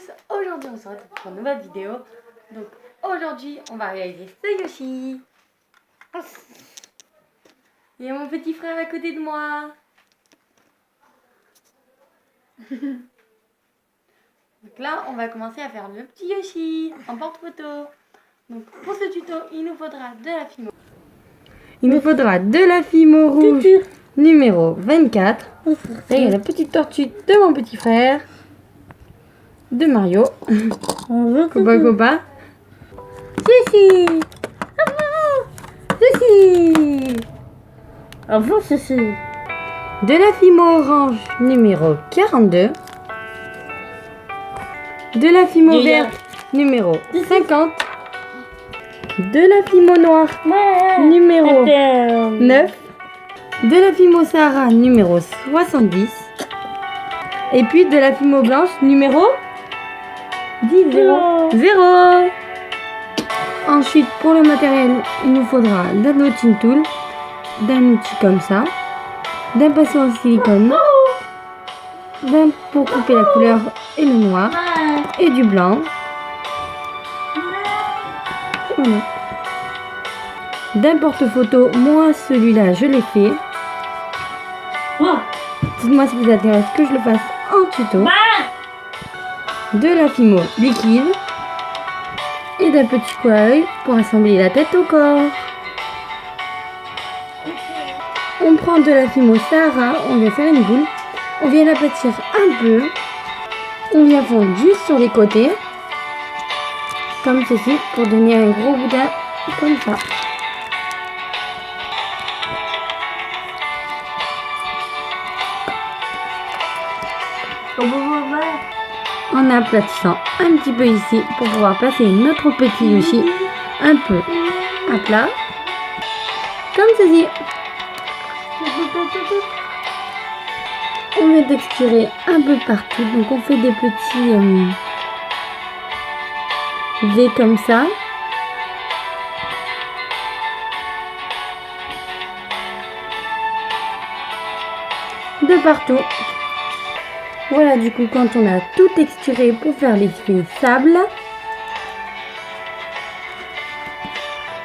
tous, aujourd'hui on se retrouve pour une nouvelle vidéo. Donc aujourd'hui on va réaliser ce Yoshi. Il y a mon petit frère à côté de moi. Donc là on va commencer à faire le petit Yoshi en porte-photo. Donc pour ce tuto il nous faudra de la Fimo. Il nous faudra de la Fimo rouge numéro 24. Et il y a la petite tortue de mon petit frère. De Mario. Copa. Ceci. Ceci. Enfin, ceci. De la Fimo orange numéro 42. De la Fimo verte numéro 50. De la Fimo noire numéro 9. De la Fimo Sahara numéro 70. Et puis de la Fimo blanche numéro 0. Ensuite, pour le matériel, il nous faudra d'un notching tool, d'un outil comme ça, d'un pinceau en silicone, d'un pour couper la couleur et le noir, et du blanc. Voilà. D'un porte-photo, moi celui-là je l'ai fait. Dites-moi si vous intéresse que je le fasse en tuto. De la Fimo liquide et d'un petit colle pour assembler la tête au corps. On prend de la Fimo Sahara, on vient faire une boule, on vient l'aplatir un peu, on vient fondre juste sur les côtés, comme ceci, pour donner un gros boudin comme ça. En aplatissant un petit peu ici pour pouvoir placer notre petit Yoshi un peu à plat, comme ceci. On vient texturer un peu partout, donc on fait des petits V comme ça. De partout. Voilà, du coup, quand on a tout texturé pour faire l'effet sable,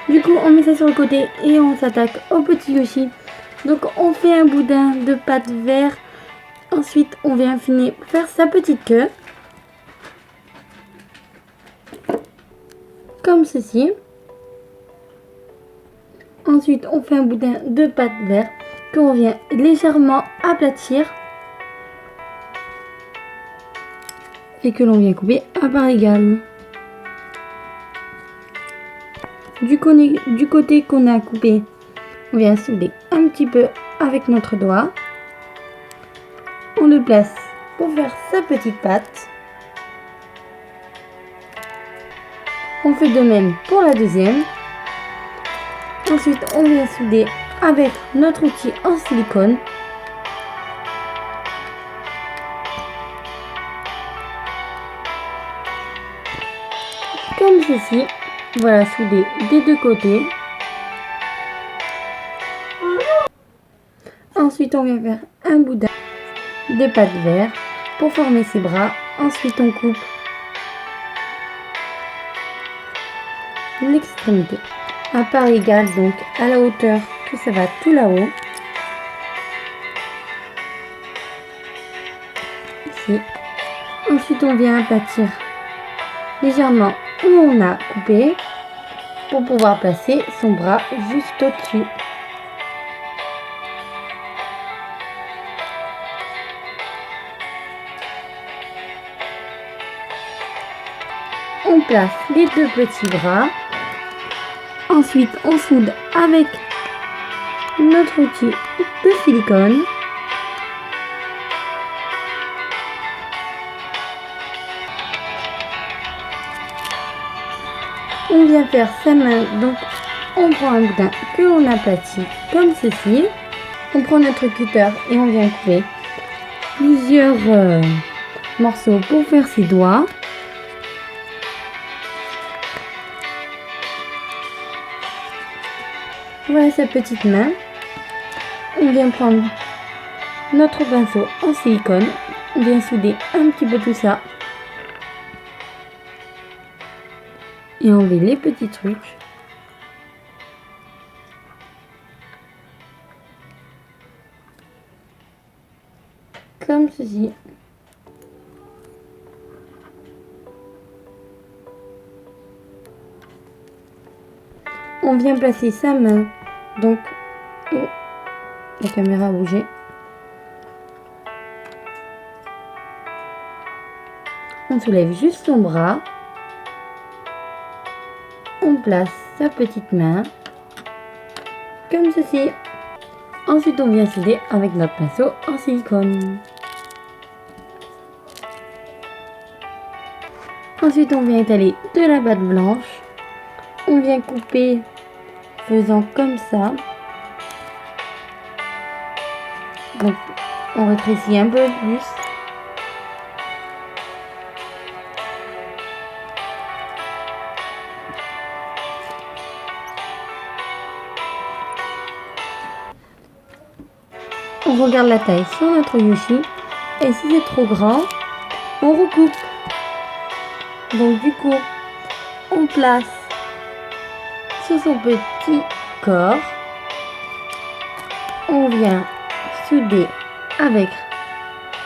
du coup, on met ça sur le côté et on s'attaque au petit Yoshi. Donc, on fait un boudin de pâte vert. Ensuite, on vient finir pour faire sa petite queue. Comme ceci. Ensuite, on fait un boudin de pâte vert qu'on vient légèrement aplatir. Et que l'on vient couper à part égale. Du côté qu'on a coupé, on vient souder un petit peu avec notre doigt. On le place pour faire sa petite pâte. On fait de même pour la deuxième. Ensuite, on vient souder avec notre outil en silicone. Comme ceci, voilà, soudé des deux côtés. Ensuite, on vient faire un boudin de pâte vert pour former ses bras. Ensuite, on coupe l'extrémité à part égale, donc à la hauteur que ça va tout là-haut. Ici. Ensuite, on vient aplatir légèrement où on a coupé pour pouvoir placer son bras juste au-dessus. On place les deux petits bras. Ensuite, on soude avec notre outil de silicone. On vient faire sa main, donc on prend un boudin que l'on aplatit comme ceci. On prend notre cutter et on vient couper plusieurs morceaux pour faire ses doigts. Voilà sa petite main. On vient prendre notre pinceau en silicone, on vient souder un petit peu tout ça et enlever les petits trucs. Comme ceci. On vient placer sa main. Donc, oh, la caméra a bougé. On soulève juste son bras. On place sa petite main. Comme ceci. Ensuite, on vient souder avec notre pinceau en silicone. Ensuite, on vient étaler de la pâte blanche. On vient couper faisant comme ça. Donc, on rétrécit un peu plus. On regarde la taille sur notre Yoshi. Et si c'est trop grand, on recoupe. Donc du coup, on place sur son petit corps. On vient souder avec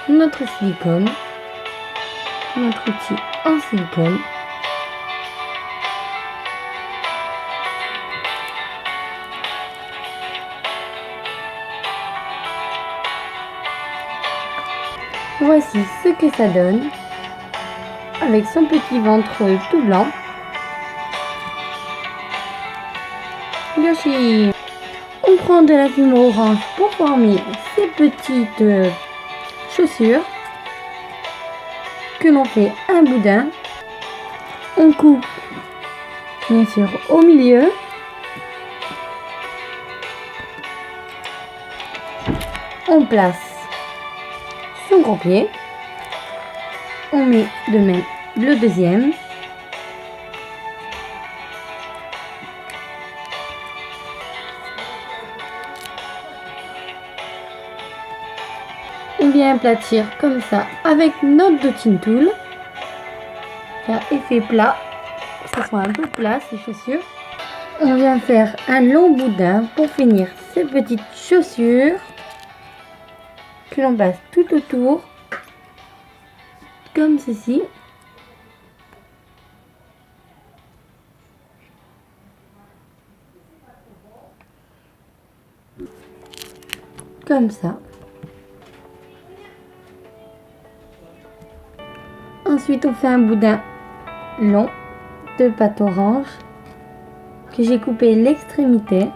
notre silicone, notre outil en silicone. Voici ce que ça donne avec son petit ventre tout blanc. Yoshi. On prend de la fumée orange pour former ces petites chaussures que l'on fait un boudin. On coupe bien sûr au milieu. On place son gros pied. On met de même le deuxième. On vient aplatir comme ça avec notre dotting tool. Faire effet plat, que ce soit un peu plat ces chaussures. On vient faire un long boudin pour finir ces petites chaussures que l'on passe tout autour, comme ceci. Comme ça. Ensuite, on fait un boudin long de pâte orange que j'ai coupé l'extrémité,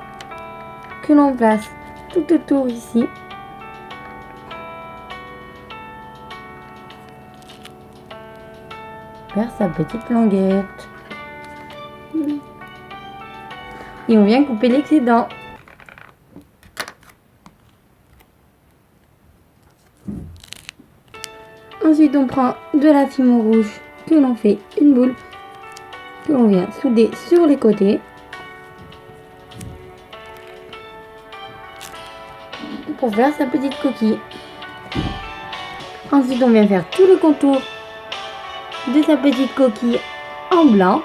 que l'on place tout autour ici. Vers sa petite languette. Et on vient couper l'excédent. Ensuite, on prend de la fimo rouge que l'on fait une boule, que l'on vient souder sur les côtés. Pour faire sa petite coquille. Ensuite, on vient faire tout le contour de sa petite coquille en blanc.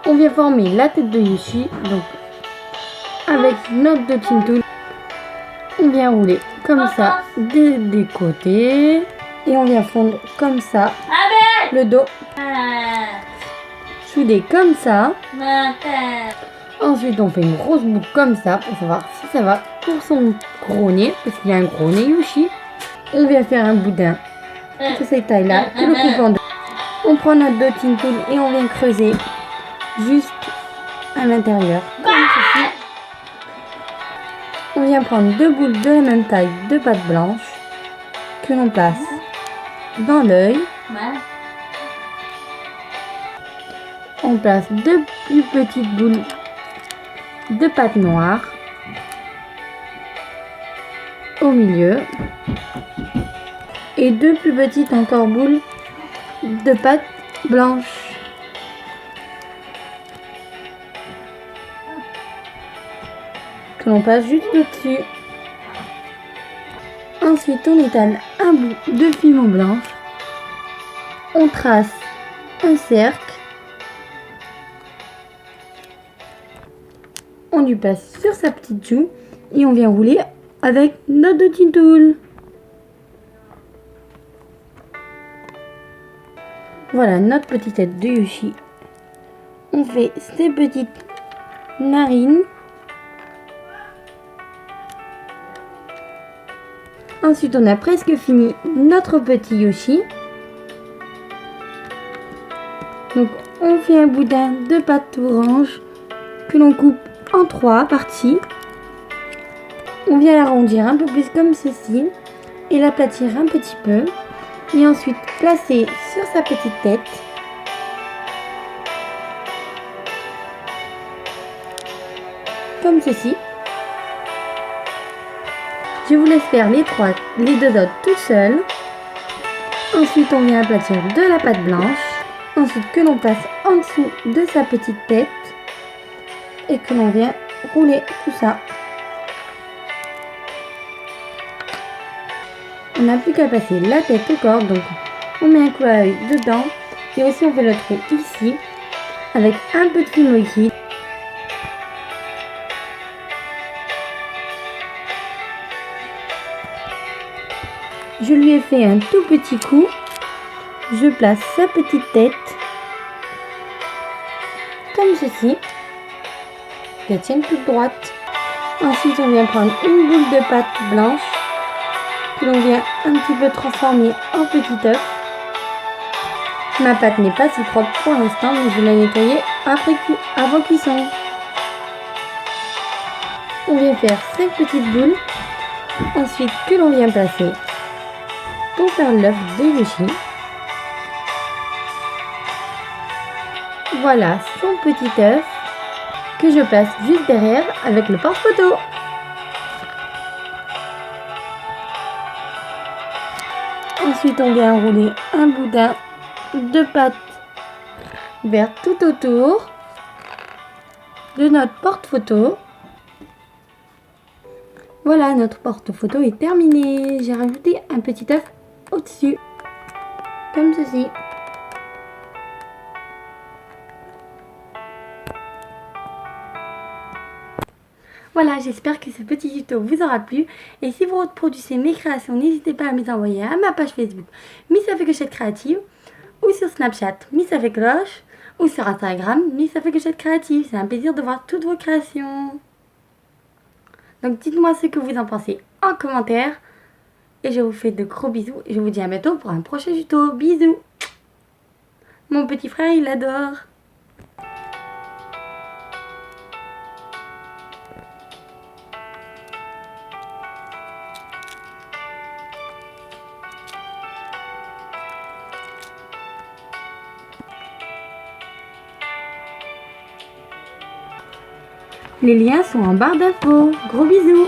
On vient former la tête de Yoshi. Donc, avec notre dotting tool, on vient rouler comme ça des côtés. Et on vient fondre comme ça le dos. Souder comme ça. Ensuite, on fait une grosse boucle comme ça pour savoir si ça va pour son gros nez. Parce qu'il y a un gros nez Yoshi. On vient faire un boudin de cette taille-là, tout le coupe en deux. On prend notre dotting tool et on vient creuser juste à l'intérieur, comme ceci. On vient prendre deux boules de la même taille de pâte blanche que l'on place dans l'œil. On place deux plus petites boules de pâte noire au milieu. Et deux plus petites encore boules de pâte blanche. Que l'on passe juste au-dessus. Ensuite, on étale un bout de fimo blanche. On trace un cercle on lui place sur sa petite joue et on vient rouler avec notre Dotting Tool. Voilà notre petite tête de Yoshi. On fait ses petites narines. Ensuite, on a presque fini notre petit Yoshi. Donc, on fait un boudin de pâte orange que l'on coupe en 3 parties. On vient l'arrondir un peu plus comme ceci et l'aplatir un petit peu. Et ensuite, placer sur sa petite tête. Comme ceci. Je vous laisse faire les deux autres tout seul. Ensuite, on vient aplatir de la pâte blanche. Ensuite, que l'on passe en dessous de sa petite tête. Et que l'on vient rouler tout ça. On n'a plus qu'à passer la tête au corps. Donc, on met un coup à œil dedans. Et aussi, on fait le trou ici. Avec un peu de fimo liquide. Je lui ai fait un tout petit coup. Je place sa petite tête comme ceci. Je la tienne toute droite. Ensuite, on vient prendre une boule de pâte blanche que l'on vient un petit peu transformer en petit œuf. Ma pâte n'est pas si propre pour l'instant, mais je vais la nettoyer avant cuisson. On vient faire 5 petites boules. Ensuite, que l'on vient placer pour faire l'œuf de Yoshi. Voilà son petit œuf que je place juste derrière avec le porte-photo. Ensuite, on vient enrouler un boudin de pâte verte tout autour de notre porte-photo. Voilà, notre porte-photo est terminé. J'ai rajouté un petit œuf au-dessus, comme ceci. Voilà, j'espère que ce petit tuto vous aura plu. Et si vous reproduisez mes créations, n'hésitez pas à me les envoyer à ma page Facebook Miss Avec Clochette Créative, ou sur Snapchat Miss Avec Cloche, ou sur Instagram Miss Avec Clochette Créative. C'est un plaisir de voir toutes vos créations. Donc dites-moi ce que vous en pensez en commentaire. Et je vous fais de gros bisous. Et je vous dis à bientôt pour un prochain tuto. Bisous. Mon petit frère, il adore. Les liens sont en barre d'infos. Gros bisous.